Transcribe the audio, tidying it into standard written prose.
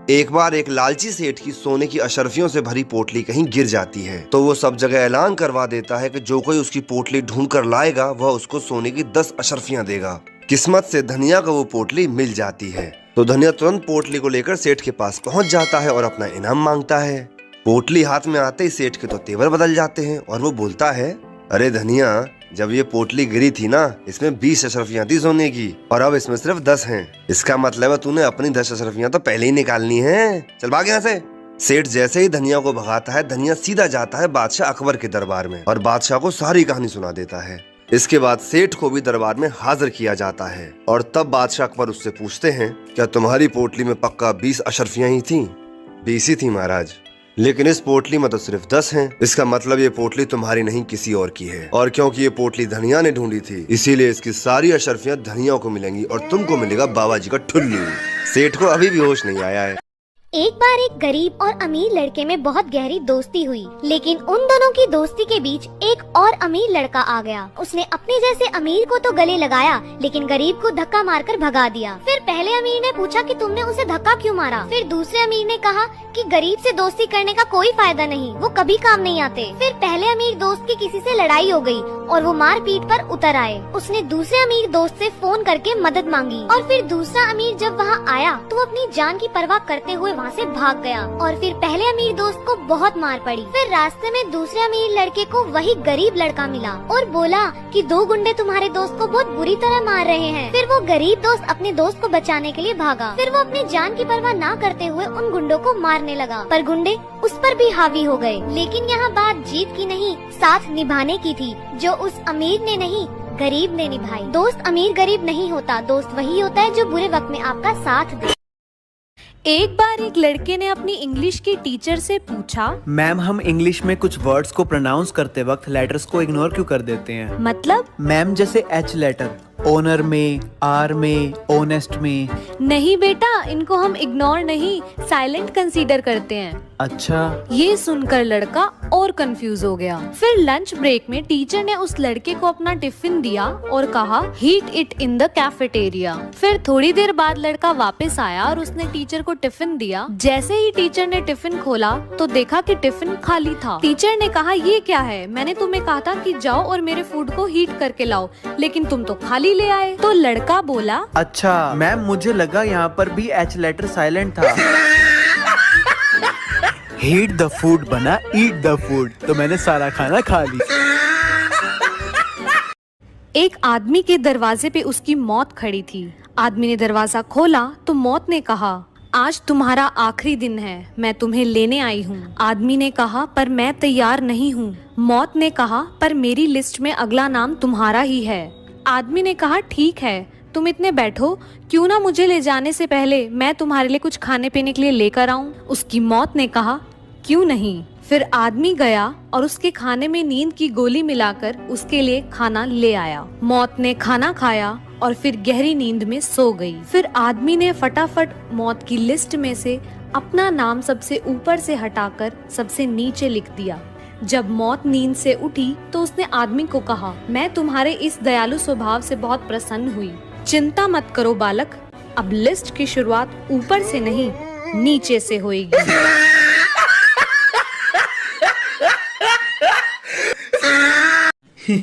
एक बार एक लालची सेठ की सोने की अशर्फियों से भरी पोटली कहीं गिर जाती है, तो वो सब जगह ऐलान करवा देता है कि जो कोई उसकी पोटली ढूंढ कर लाएगा वह उसको सोने की 10 अशर्फियां देगा। किस्मत से धनिया को वो पोटली मिल जाती है, तो धनिया तुरंत पोटली को लेकर सेठ के पास पहुंच जाता है और अपना इनाम मांगता है। पोटली हाथ में आते ही सेठ के तो तेवर बदल जाते हैं और वो बोलता है, अरे धनिया, जब ये पोटली गिरी थी ना, इसमें 20 अशरफियां थी सोने की और अब इसमें सिर्फ 10 हैं। इसका मतलब है तूने अपनी 10 अशरफियां तो पहले ही निकालनी है। चल भाग यहाँ से। सेठ जैसे ही धनिया को भगाता है, धनिया सीधा जाता है बादशाह अकबर के दरबार में और बादशाह को सारी कहानी सुना देता है। इसके बाद सेठ को भी दरबार में हाजिर किया जाता है और तब बादशाह अकबर उससे पूछते हैं, क्या तुम्हारी पोटली में पक्का 20 अशरफियां ही थी? 20 ही थी महाराज, लेकिन इस पोटली में तो सिर्फ 10 हैं। इसका मतलब ये पोटली तुम्हारी नहीं किसी और की है, और क्योंकि ये पोटली धनिया ने ढूंढी थी, इसीलिए इसकी सारी अशर्फियां धनिया को मिलेंगी और तुमको मिलेगा बाबा जी का ठुल्लू। सेठ को अभी भी होश नहीं आया है। एक बार एक गरीब और अमीर लड़के में बहुत गहरी दोस्ती हुई, लेकिन उन दोनों की दोस्ती के बीच एक और अमीर लड़का आ गया। उसने अपने जैसे अमीर को तो गले लगाया, लेकिन गरीब को धक्का मारकर भगा दिया। फिर पहले अमीर ने पूछा कि तुमने उसे धक्का क्यों मारा? फिर दूसरे अमीर ने कहा कि गरीब से दोस्ती करने का कोई फायदा नहीं, वो कभी काम नहीं आते। फिर पहले अमीर दोस्त की किसी से लड़ाई हो गई और वो मारपीट पर उतर आए। उसने दूसरे अमीर दोस्त से फोन करके मदद मांगी और फिर दूसरा अमीर जब वहाँ आया तो वो अपनी जान की परवाह करते हुए वहाँ से भाग गया और फिर पहले अमीर दोस्त को बहुत मार पड़ी। फिर रास्ते में दूसरे अमीर लड़के को वही गरीब लड़का मिला और बोला कि 2 गुंडे तुम्हारे दोस्त को बहुत बुरी तरह मार रहे हैं। फिर वो गरीब दोस्त अपने दोस्त को बचाने के लिए भागा। फिर वो अपनी जान की परवाह ना करते हुए उन गुंडों को मारने लगा, पर गुंडे उस पर भी हावी हो गए। लेकिन यहाँ बात जीत की नहीं, साथ निभाने की थी, जो उस अमीर ने नहीं गरीब ने निभाई। दोस्त अमीर गरीब नहीं होता, दोस्त वही होता है जो बुरे वक्त में आपका साथ दे। एक बार एक लड़के ने अपनी इंग्लिश की टीचर से पूछा, मैम हम इंग्लिश में कुछ वर्ड्स को प्रोनाउंस करते वक्त लेटर्स को इग्नोर क्यों कर देते हैं? मतलब? मैम जैसे एच लेटर, ओनर में, आर में, ओनेस्ट में। नहीं बेटा, इनको हम इग्नोर नहीं साइलेंट कंसीडर करते हैं। अच्छा। ये सुनकर लड़का और कंफ्यूज हो गया। फिर लंच ब्रेक में टीचर ने उस लड़के को अपना टिफिन दिया और कहा, heat it in the cafeteria. फिर थोड़ी देर बाद लड़का वापस आया और उसने टीचर को टिफिन दिया। जैसे ही टीचर ने टिफिन खोला तो देखा कि टिफिन खाली था। टीचर ने कहा, ये क्या है? मैंने तुम्हें कहा था कि जाओ और मेरे फूड को हीट करके लाओ, लेकिन तुम तो खाली ले आए। तो लड़का बोला, अच्छा मैम मुझे लगा यहाँ पर भी एच लेटर साइलेंट था। हीट द फूड बना ईट द फूड, तो मैंने सारा खाना खा लिया। एक आदमी के दरवाजे पे उसकी मौत खड़ी थी। आदमी ने दरवाजा खोला तो मौत ने कहा, आज तुम्हारा आखिरी दिन है, मैं तुम्हें लेने आई हूँ। आदमी ने कहा, पर मैं तैयार नहीं हूँ। मौत ने कहा, पर मेरी लिस्ट में अगला नाम तुम्हारा ही है। आदमी ने कहा, ठीक है, तुम इतने बैठो, क्यों ना मुझे ले जाने से पहले मैं तुम्हारे लिए कुछ खाने पीने के लिए लेकर आऊं? उसकी मौत ने कहा, क्यों नहीं। फिर आदमी गया और उसके खाने में नींद की गोली मिलाकर उसके लिए खाना ले आया। मौत ने खाना खाया और फिर गहरी नींद में सो गई। फिर आदमी ने फटाफट मौत की लिस्ट में से अपना नाम सबसे ऊपर से हटाकर सबसे नीचे लिख दिया। जब मौत नींद से उठी तो उसने आदमी को कहा, मैं तुम्हारे इस दयालु स्वभाव से बहुत प्रसन्न हुई। चिंता मत करो बालक, अब लिस्ट की शुरुआत ऊपर से नहीं नीचे से होएगी। Ha